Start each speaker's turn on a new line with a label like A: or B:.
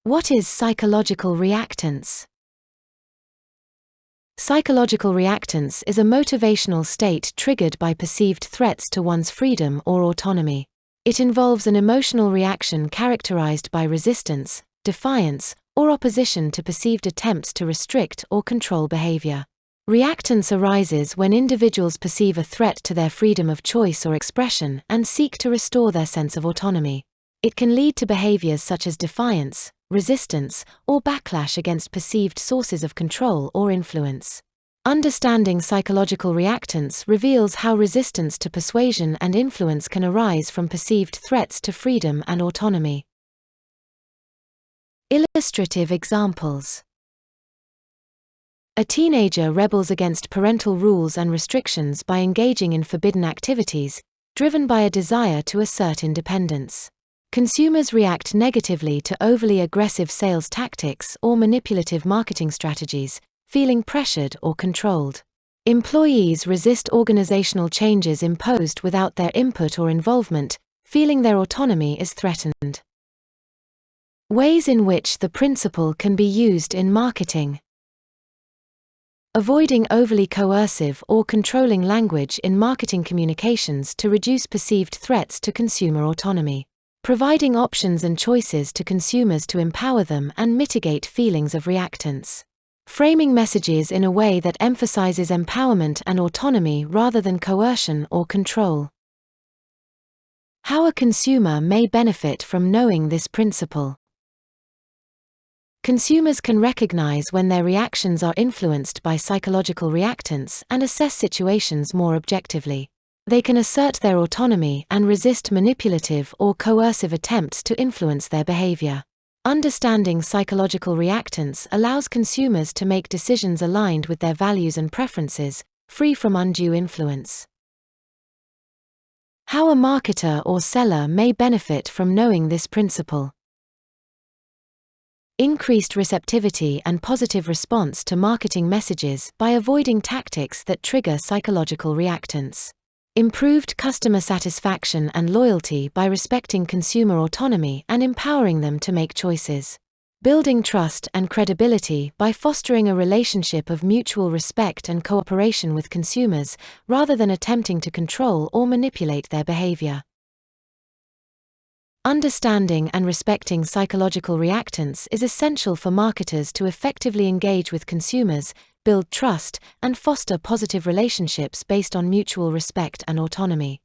A: What is psychological reactance? Psychological reactance is a motivational state triggered by perceived threats to one's freedom or autonomy. It involves an emotional reaction characterized by resistance, defiance, or opposition to perceived attempts to restrict or control behavior. Reactance arises when individuals perceive a threat to their freedom of choice or expression and seek to restore their sense of autonomy. It can lead to behaviors such as defiance, resistance, or backlash against perceived sources of control or influence. Understanding psychological reactance reveals how resistance to persuasion and influence can arise from perceived threats to freedom and autonomy. Illustrative examples. A teenager rebels against parental rules and restrictions by engaging in forbidden activities, driven by a desire to assert independence. Consumers react negatively to overly aggressive sales tactics or manipulative marketing strategies, feeling pressured or controlled. Employees resist organizational changes imposed without their input or involvement, feeling their autonomy is threatened. Ways in which the principle can be used in marketing. Avoiding overly coercive or controlling language in marketing communications to reduce perceived threats to consumer autonomy. Providing options and choices to consumers to empower them and mitigate feelings of reactance. Framing messages in a way that emphasizes empowerment and autonomy rather than coercion or control. How a consumer may benefit from knowing this principle. Consumers can recognize when their reactions are influenced by psychological reactance and assess situations more objectively. They can assert their autonomy and resist manipulative or coercive attempts to influence their behavior. Understanding psychological reactance allows consumers to make decisions aligned with their values and preferences, free from undue influence. How a marketer or seller may benefit from knowing this principle. Increased receptivity and positive response to marketing messages by avoiding tactics that trigger psychological reactance. Improved customer satisfaction and loyalty by respecting consumer autonomy and empowering them to make choices. Building trust and credibility by fostering a relationship of mutual respect and cooperation with consumers, rather than attempting to control or manipulate their behavior. Understanding and respecting psychological reactance is essential for marketers to effectively engage with consumers, build trust, and foster positive relationships based on mutual respect and autonomy.